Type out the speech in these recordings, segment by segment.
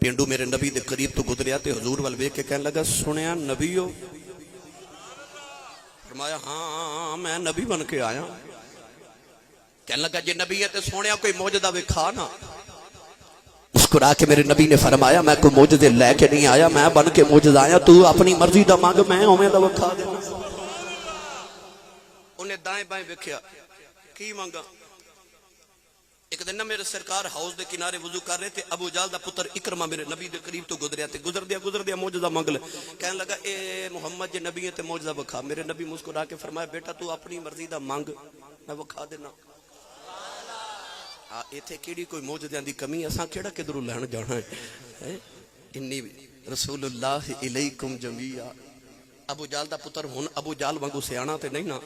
پینڈو میرے نبی دے قریب تو گزریا تے حضور وال ویکھ کے کہنے لگا سنیا نبی ہو؟ فرمایا ہاں میں نبی بن کے آیا. کہنے لگا جے نبی ہے تے سونیا کوئی معجزہ وکھا نا. مسکرا کے میرے نبی نے فرمایا میں کوئی معجزے لے کے نہیں آیا, میں بن کے معجزہ آیا, تو اپنی مرضی دا مانگ میں اوویں دا وکھا دینا. انہیں دائیں بائیں ویکھیا کی مانگا. ایک دن نہ میرے سرکار ہاؤس دے کنارے وضو کر رہے تھے, ابو جہل دا پتر اکرمہ میرے نبی دے قریب تو گزریا تے گزر دیا معجزہ مانگ لے. کہنے لگا اے محمد جے نبی ہے تے معجزہ وکھا. میرے نبی مسکرا کے فرمایا بیٹا تو اپنی مرضی دا مانگ میں وکھا دینا. ایتھے کیڑی کوئی معجزیاں دی کمی, اساں کیڑا کدھروں لین جانا ہے. انی رسول اللہ الیکم جمیعا. ابو جہل دا پتر ہن ابو جہل وانگو سیاਣਾ تے نہیں نا.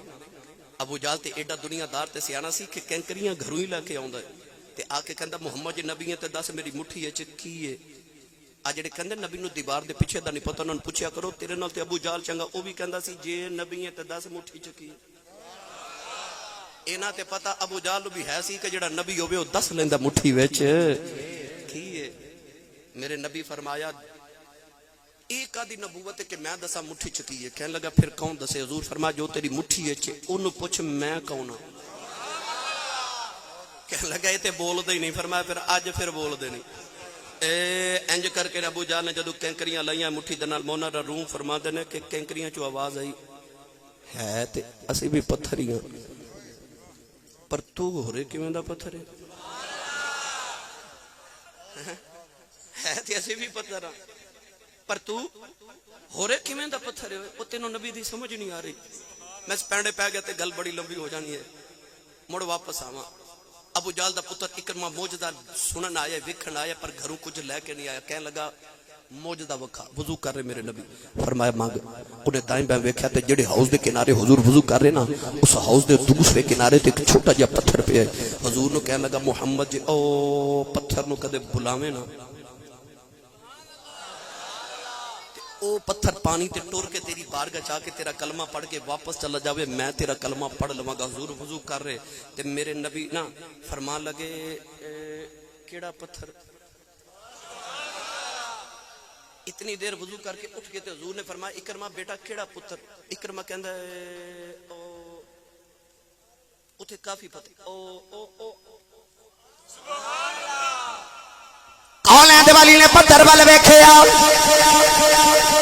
ابو جہل تے ایڈا دنیا دار تے سیاਣਾ سی کہ کینکریاں گھروں ہی لے کے آوندا ہے تے آ کے کہندا محمد جی نبی ہے تے دس میری مٹھی وچ کی ہے. آ جڑے کہندے نبی نو دیوار دے پیچھے دا نہیں پتہ, انہاں نوں پوچھیا کرو تیرے نال تے ابو جہل چنگا. او بھی کہندا سی جے نبی ہے تے دس مٹھی چ کی. انہاں تے پتہ ابو جہل بھی ہے سی کہ جڑا نبی ہوے او دس لیندا مٹھی وچ کی ہے. میرے نبی فرمایا ایک آدھی نبوت ہے کہ میں دسا مٹھی چکی ہے. کہنے لگا پھر کون دسے. حضور فرمایا جو تیری مٹھی ہے انہوں پوچھ میں کون ہوں. کہنے لگا یہ تے بول دے ہی نہیں. فرمایا پھر آج پھر بول دے نہیں. انج کر کے ابو جہل نے جدو کینکریاں لائیاں مٹھی دے نال مونا دا روم فرما دے نے کہ کینکریاں چو آواز آئی ہے تے اسی بھی پتھر ہی ہیں پر تو ہو رہے کیویں دا پتھر ہے تے اسی بھی پتھر ہاں پر تو ہو رہے کیویں دا پتھر ہے. وہ تینوں نبی دی سمجھ نہیں آ رہی. میں پینڈے پہ گیا تے گل بڑی لمبی ہو جانی ہے, مڑ واپس آواں. ابو جہل دا پتر اکرمہ معجزہ سنن آیا, ویکھن آیا, پر گھروں کچھ لے کے نہیں آیا. کہنے لگا معجزہ وکھا. وضو کر رہے میرے نبی. فرمایا مانگ. انہیں دائیں بائیں ویکھیا تے جڑے ہاؤس دے کنارے حضور وضو کر رہے نا, اس ہاؤس دے دوسرے کنارے تے ایک چھوٹا جہا پتھر پہ ہے. حضور نو کہنے لگا محمد جی او پتھر نو کدے بلاویں نا. او پتھر پانی تے ٹور کے تیری بارگاہ چاہ کے تیرا کلمہ پڑھ کے واپس چلا جاوے, میں تیرا کلمہ پڑھ لواں گا. حضور وضو کر رہے تے میرے نبی نا فرمان لگے کیڑا پتھر. اتنی دیر وضو کر کے اٹھ کے تے حضور نے فرمایا اکرمہ بیٹا کیڑا پتر. اکرمہ کہندا ہے اوتھے کافی پتھر. او سبحان اللہ. کولیں دے والی نے پتھر ول ویکھیا.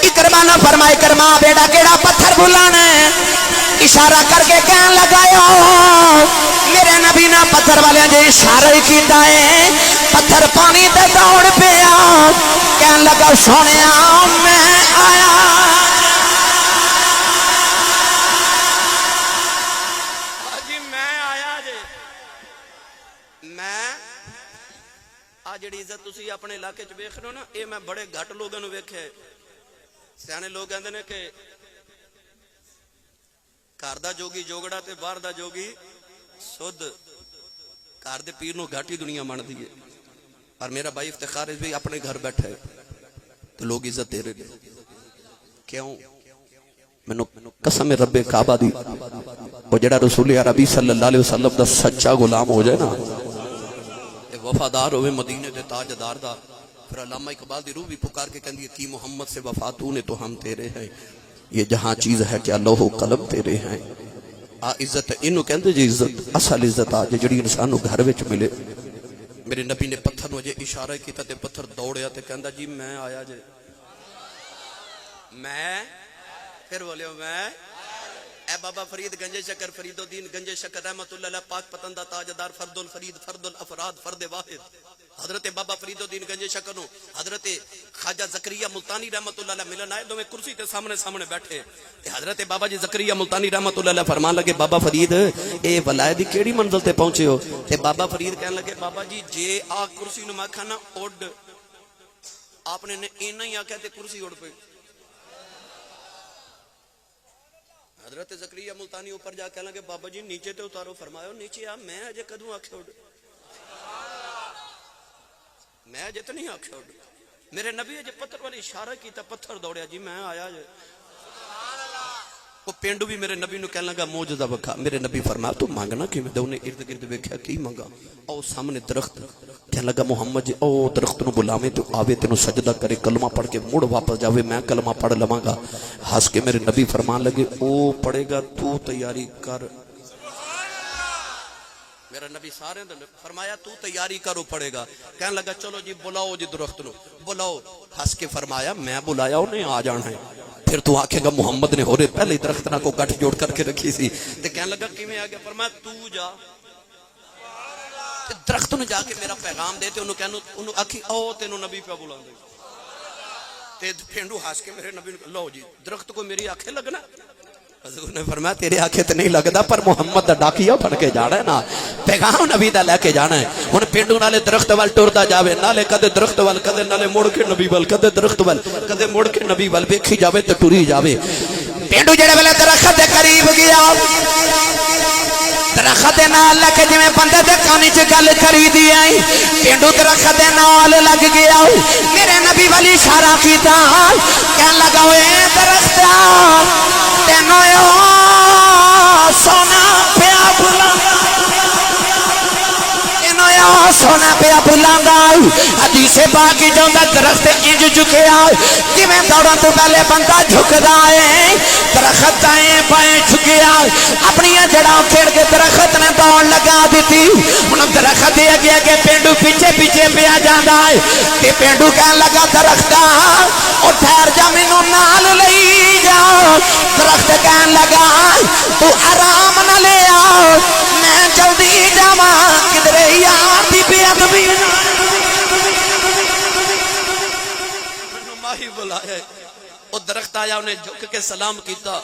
اکرمہ نے فرمایا اکرمہ بیٹا کیڑا پتھر بلانا ہے. اشارہ کر کے کہن لگایا میرے نبی نے پتھر والے دے اشارہ ہی کیتا ہے. پتھر پانی تے دوڑ پیا. کہن لگا سونیا میں آیا. جی میں آیا جی. میں آ جڑی عزت تسی اپنے علاقے چ ویکھ رہے ہو نا, اے میں بڑے گھٹ لوگاں نوں ویکھے. سیانے لوگ کہندے نے کہ گھر دا جوگی جوگڑا تے باہر دا جوگی سدھ. گھر دے پیر نو گھٹ ہی دنیا مندی ہے. اور میرا بھائی افتخار بھی اپنے گھر بیٹھا ہے تو لوگ عزت دے رہے ہیں. کیوں؟ مینوں قسم رب کعبہ دی وہ جڑا رسول عربی صلی اللہ علیہ وسلم دا سچا غلام ہو جائے نا, وفادار ہوئے مدینے دے تاجدار دا, پھر علامہ اقبال دی روح بھی پکار کے کہندی ہے کی محمد سے وفا تو نے تو ہم تیرے ہیں. یہ جہاں چیز ہے کیا لوح و قلم تیرے ہیں. آ عزت انہوں کہندے جی عزت اصل عزت آ جڑی انسانوں گھر وچ ملے. میرے نبی نے پتھر نو جے اشارہ کیتا تے پتھر دوڑیا تے کہندا جی میں آیا جے. میں پھر بولے میں اے بابا فرید گنجے شکر فرید الدین گنجے شکر رحمت اللہ علیہ پاک پتندہ تاجدار فرد الفرید فرد الافراد فرد واحد حضرت بابا فرید الدین گنجے شکر نو حضرت خواجہ زکریا ملتانی رحمت اللہ علیہ ملن آئے. دو میں کرسی تے سامنے بیٹھے. حضرت بابا جی زکریا ملتانی رحمت اللہ علیہ فرمان لگے بابا فرید اے ولایت دی کیڑی منزل تے پہنچے ہو. تے بابا فرید کہنے لگے بابا جی جے آ کرسی نو میں کھانا اڈ, آپ نے اینا ہی آکھیا تے کرسی اڑ پئی. حضرت زکریا ملتانی اوپر جا کہنے لگے بابا جی نیچے تے اتارو. فرمایا نیچے آ میں اجے کدوں آکھیا اڈ, میں اجے تو نہیں آکھیا اڈ. میرے نبی اجے پتھر والی اشارہ کیتا پتھر دوڑیا جی میں آیا جے. وہ پینڈو بھی میرے نبی نو کہنے لگا موجزہ وکھا. میرے نبی فرمایا تو مانگنا کہ میں انہیں ارد گرد ویکھیا کی مانگا. او سامنے درخت کہنے لگا محمد جی او درخت نو بلاویں تو آوے تینوں سجدہ کرے کلمہ پڑھ کے مڑ واپس جاوے میں کلمہ پڑھ لواں گا. ہنس کے میرے نبی فرمان لگے او پڑھے گا تو تیاری کر. میرا نبی سارے فرمایا تو تیاری کرو پڑے گا. کہنے لگا چلو جی بلاؤ جی درخت نو بلاؤ. ہنس کے فرمایا میں بلایا انہیں آ جانا ہے. پھر تو آکھے گا محمد نے ہو رہے پہلے درخت نہ کو گٹھ جوڑ کر کے رکھی سی. تے کہنے لگا کیویں آ گیا. فرمایا تو جا درخت نو جا کے میرا پیغام دے تے انہوں کہنو انہوں آکھی او تینوں نبی پہ بلا دے. تے پھینڈو ہنس کے میرے نبی نے لو جی درخت کو میری آنکھیں لگنا. حضور نے فرمایا تیرے آنکھیں تے نہیں لگدا پر محمد دا ڈاکیا بن کے جانا ہے نا پیغام نبی دا لے کے جانا ہے. ہن پینڈو نالے درخت وال ٹردا جاوے نالے کدے درخت وال کدے نالے مڑ کے نبی وال کدے درخت وال کدے مڑ کے نبی وال ویکھی جاوے تے ٹری جاوے. پینڈو جڑے ویلے درخت دے قریب گیا درخت دے نال لگ کے جویں بندے دے کان وچ گل کری دی آئی پینڈو درخت دے نال لگ گیا. میرے نبی والی اشارہ کیتا کہن لگا اے درخت تینوں سونا پیا بلا سونا پیا بلانا. حدیث پاک جو درخت انج جھکیا جویں دوڑن تو پہلے بندہ جھکدا ہے درخت دائیں بائیں جھکیا اپنی جڑاں کھیڑ کے درخت نے دوڑ لگا دیتی. ہن درخت دے اگے اگے پینڈو پیچھے پیچھے پیا جاندا ہے تے پینڈو کہن لگا درختا او ٹھہر جا مینوں نال لئی جا. درخت کہن لگا تو آرام نہ لے آ میں جلدی جاواں کدھر یار دی بے ادبی ماہی بلایا. وہ درخت آیا انہیں جھک کے سلام کیتا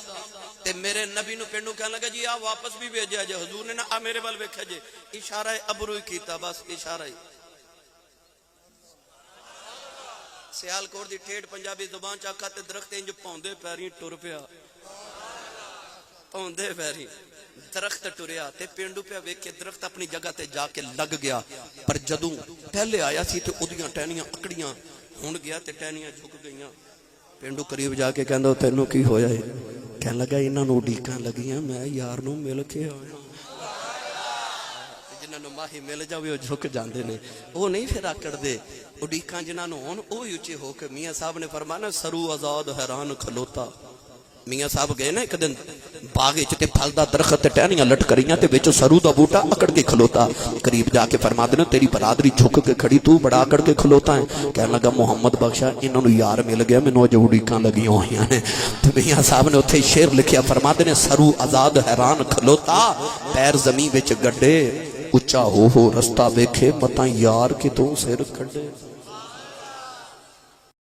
تے میرے نبی نو پینڈو کہنے لگا جی آ واپس بھی بھیجیا جے. حضور نے نہ میرے وال ویکھیا جے اشارہ ابرو ہی کیتا بس اشارہ ہی. سیالکوٹ دی ٹھیٹ پنجابی زبان چاکھا تے درخت انج پوندے پیریں ٹر پیا پوندے پیریں درخت ٹریا تے پینڈو پہ ویکھ کے درخت اپنی جگہ تے جا کے لگ گیا. پر جدوں پہلے آیا سی تے اودیاں ٹہنیاں اکڑیاں ہن گیا تے ٹہنیاں جھک گئیاں. پینڈو قریب جا کے کہندا تینوں کی ہویا ہے. کہن لگا انہاں نوں ڈیکاں لگیاں میں یار نوں مل کے آیا. جنہاں نوں ماہی مل جاوے او جھک جاندے نے او نہیں پھر آکڑ دے. او ڈیکاں جنہاں نوں ہون او اونچے ہو کے میاں صاحب نے فرمایا سرو آزاد حیران کھلوتا. میاں صاحب گئے نا ایک دن باغ وچ تے پھل دا درخت تے ٹہنیاں لٹ کریاں تے وچ سرو دا بوٹا اکڑ کے کھلوتا. قریب جا کے فرما دے تیری برادری جھک کے کھڑی تو بڑا اکڑ کے کھلوتا ہے. کہنے لگا محمد بخشا انہاں نوں یار مل گیا مینوں اج اڈیکاں لگیاں ہوئیاں نے. تے میاں صاحب نے اوتھے شعر لکھیا فرما دے سرو آزاد حیران کھلوتا پیر زمین وچ گڈے اچا ہو رستہ ویکھے متاں یار کتوں سر کھڈے.